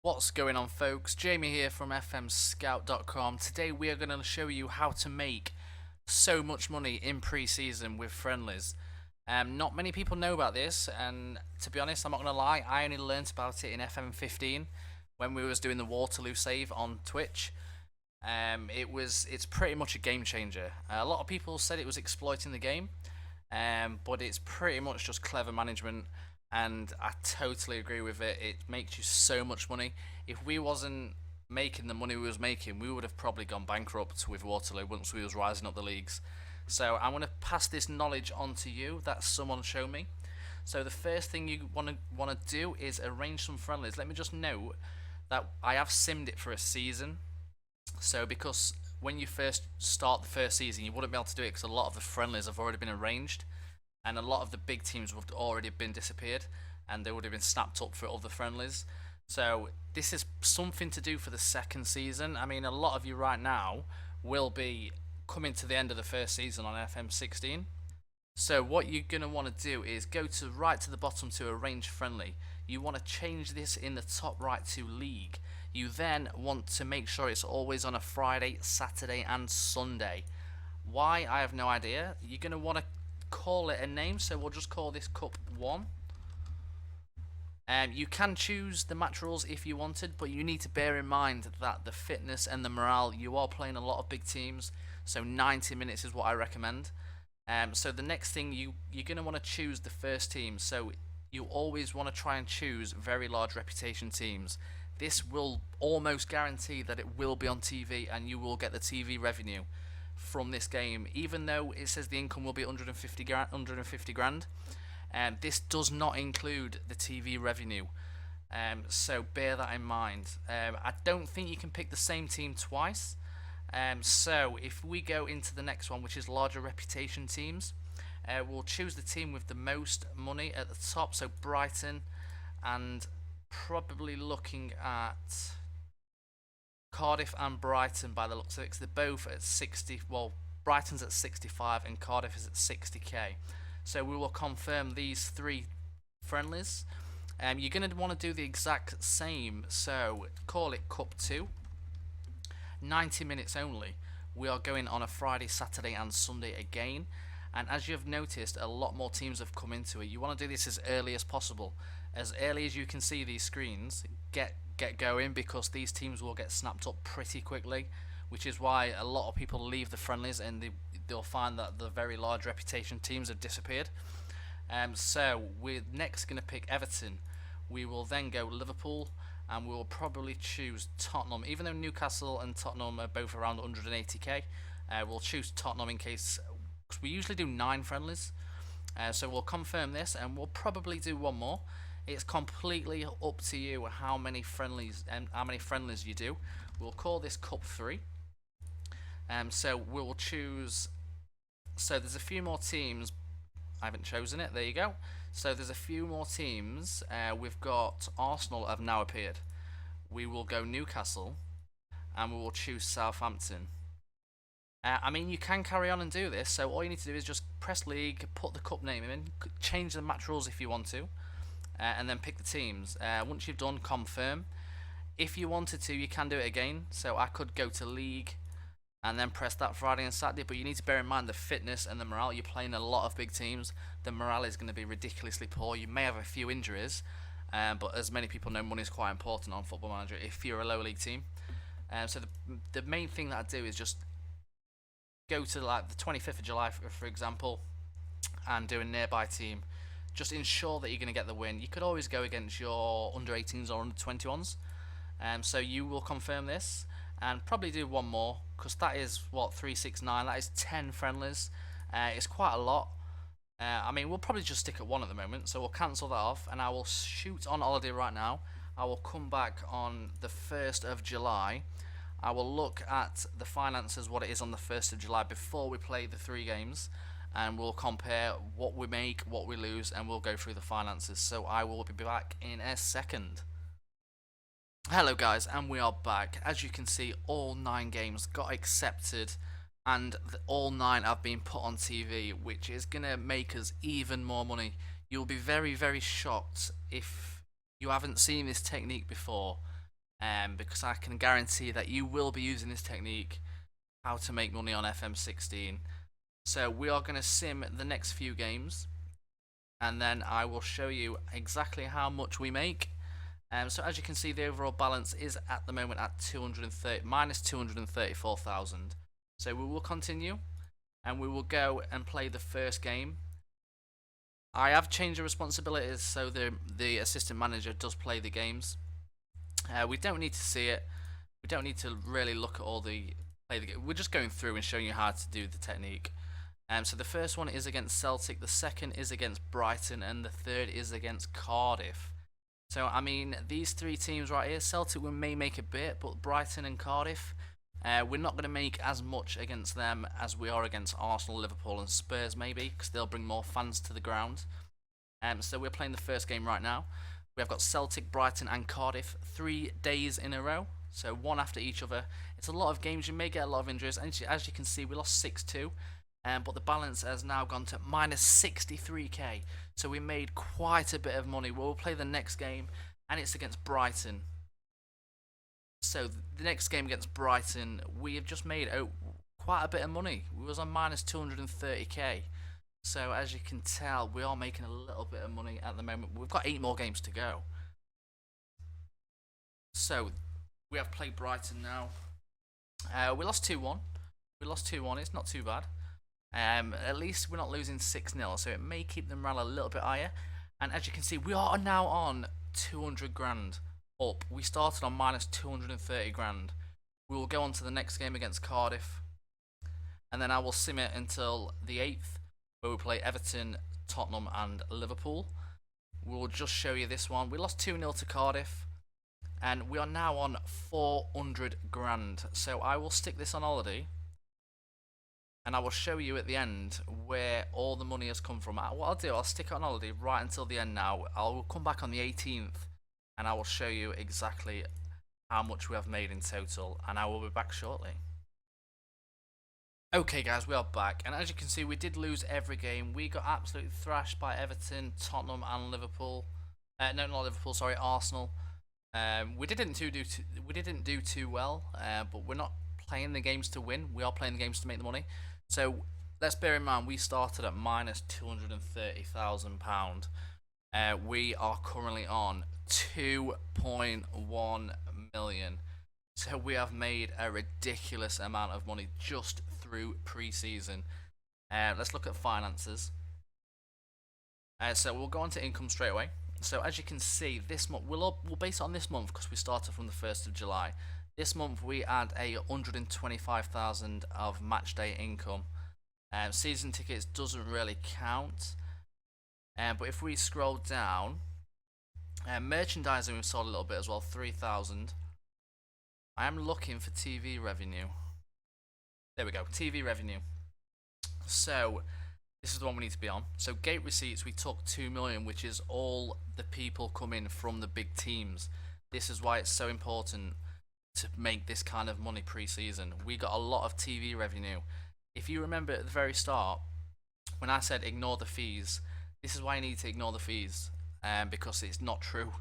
What's going on, folks? Jamie here from fmscout.com. Today we are going to show you how to make so much money in pre-season with friendlies. Not many people know about this, and to be honest, I'm not going to lie, I only learnt about it in FM15 when we was doing the Waterloo save on Twitch. It's pretty much a game changer. A lot of people said it was exploiting the game, but it's pretty much just clever management, and I totally agree with it. It makes you so much money. If we wasn't making the money we was making, we would have probably gone bankrupt with Waterloo once we was rising up the leagues. So I'm going to pass this knowledge on to you that someone showed me. So the first thing you want to do is arrange some friendlies. Let me just note that I have simmed it for a season. So because when you first start the first season, you wouldn't be able to do it because a lot of the friendlies have already been arranged, and a lot of the big teams would have already been disappeared, and they would have been snapped up for other friendlies. So this is something to do for the second season. I mean, a lot of you right now will be coming to the end of the first season on FM16. So what you're going to want to do is go to right to the bottom to arrange friendly. You want to change this in the top right to league. You then want to make sure it's always on a Friday, Saturday and Sunday. Why? I have no idea. You're going to want to call it a name, so we'll just call this Cup 1. You can choose the match rules if you wanted, but you need to bear in mind that the fitness and the morale, you are playing a lot of big teams, so 90 minutes is what I recommend. So the next thing, you're going to want to choose the first team, so you always want to try and choose very large reputation teams. This will almost guarantee that it will be on TV and you will get the TV revenue from this game, even though it says the income will be 150 grand. This does not include the TV revenue, so bear that in mind. I don't think you can pick the same team twice. So if we go into the next one, which is larger reputation teams, we'll choose the team with the most money at the top, so Brighton, and probably looking at Cardiff and Brighton by the looks of it, because they're both at 60. Well, Brighton's at 65 and Cardiff is at 60k. So we will confirm these three friendlies. You're going to want to do the exact same, so call it Cup 2. 90 minutes only. We are going on a Friday, Saturday and Sunday again, and as you've noticed, a lot more teams have come into it. You want to do this as early as possible, as early as you can see these screens. Get going, because these teams will get snapped up pretty quickly, which is why a lot of people leave the friendlies and they'll find that the very large reputation teams have disappeared. So we're next going to pick Everton. We will then go Liverpool, and we will probably choose Tottenham. Even though Newcastle and Tottenham are both around 180k, we'll choose Tottenham in case, because we usually do 9 friendlies. So we'll confirm this, and we'll probably do one more. It's completely up to you how many friendlies you do. We'll call this Cup 3. So we'll choose. So there's a few more teams. I haven't chosen it. There you go. So there's a few more teams. We've got Arsenal have now appeared. We will go Newcastle, and we will choose Southampton. I mean, you can carry on and do this. So all you need to do is just press league, put the cup name in, change the match rules if you want to. And then pick the teams. Once you've done, confirm. If you wanted to, you can do it again. So I could go to league and then press that Friday and Saturday, but you need to bear in mind the fitness and the morale. You're playing a lot of big teams. The morale is going to be ridiculously poor. You may have a few injuries, but as many people know, money is quite important on Football Manager if you're a lower league team. So the main thing that I do is just go to like the 25th of July, for example, and do a nearby team. Just ensure that you're going to get the win. You could always go against your under 18s or under 21s. So you will confirm this and probably do one more, because that is what, 369. That is 10 friendlies. It's quite a lot. I mean, we'll probably just stick at 1 at the moment, so we'll cancel that off, and I will shoot on holiday right now. I will come back on the 1st of July. I will look at the finances, what it is on the 1st of July before we play the 3 games. And we'll compare what we make, what we lose, and we'll go through the finances. So I will be back in a second. Hello guys, and we are back. As you can see, all 9 games got accepted, and all 9 have been put on TV, which is going to make us even more money. You'll be very, very shocked if you haven't seen this technique before. because I can guarantee that you will be using this technique, how to make money on FM16. So we are going to sim the next few games, and then I will show you exactly how much we make. So as you can see, the overall balance is at the moment at minus 234,000. So we will continue, and we will go and play the first game. I have changed the responsibilities, so the assistant manager does play the games. We don't need to see it. We don't need to really look at all the play the game. We're just going through and showing you how to do the technique. So the first one is against Celtic, the second is against Brighton, and the third is against Cardiff. So I mean, these three teams right here, Celtic we may make a bit, but Brighton and Cardiff, we're not going to make as much against them as we are against Arsenal, Liverpool and Spurs maybe, because they'll bring more fans to the ground. So we're playing the first game right now. We have got Celtic, Brighton and Cardiff 3 days in a row, so one after each other. It's a lot of games, you may get a lot of injuries, and as you can see we lost 6-2. But the balance has now gone to minus 63k, so we made quite a bit of money. We'll play the next game, and it's against Brighton. So the next game against Brighton, we have just made quite a bit of money. We was on minus 230k. So as you can tell, we are making a little bit of money at the moment. We've got 8 more games to go. So we have played Brighton now. We lost 2-1. We lost 2-1. It's not too bad. At least we're not losing 6-0, so it may keep the morale a little bit higher. And as you can see, we are now on 200 grand up. We started on minus 230 grand. We will go on to the next game against Cardiff, and then I will sim it until the 8th, where we play Everton, Tottenham and Liverpool. We'll just show you this one. We lost 2-0 to Cardiff, and we are now on 400 grand. So I will stick this on holiday, and I will show you at the end where all the money has come from. What I'll do, I'll stick it on holiday right until the end now. I'll come back on the 18th, and I will show you exactly how much we have made in total, and I will be back shortly. Okay guys, we are back, and as you can see, we did lose every game. We got absolutely thrashed by Everton, Tottenham and Liverpool. No, not Liverpool, sorry, Arsenal. We didn't do too well, but we're not playing the games to win. We are playing the games to make the money. So let's bear in mind we started at minus £230,000. We are currently on 2.1 million. So we have made a ridiculous amount of money just through pre-season. Let's look at finances. So we'll go on to income straight away. So as you can see, this month we'll base it on this month because we started from the 1st of July. This month we had 125,000 of match day income. Season tickets doesn't really count. But if we scroll down, merchandising we've sold a little bit as well, 3,000. I am looking for TV revenue. There we go, TV revenue. So this is the one we need to be on. So gate receipts, we took 2 million, which is all the people coming from the big teams. This is why it's so important to make this kind of money pre-season. We got a lot of TV revenue. If you remember at the very start, when I said ignore the fees, this is why you need to ignore the fees, because it's not true.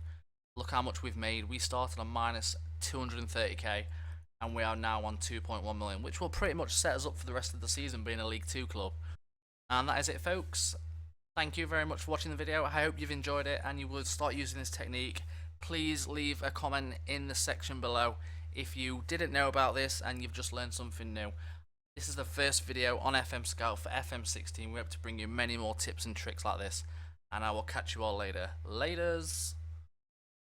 Look how much we've made. We started on minus 230k, and we are now on 2.1 million, which will pretty much set us up for the rest of the season being a League 2 club. And that is it, folks. Thank you very much for watching the video. I hope you've enjoyed it and you will start using this technique. Please leave a comment in the section below if you didn't know about this and you've just learned something new. This is the first video on FM Scout for FM16. We hope to bring you many more tips and tricks like this, and I will catch you all later. Laters!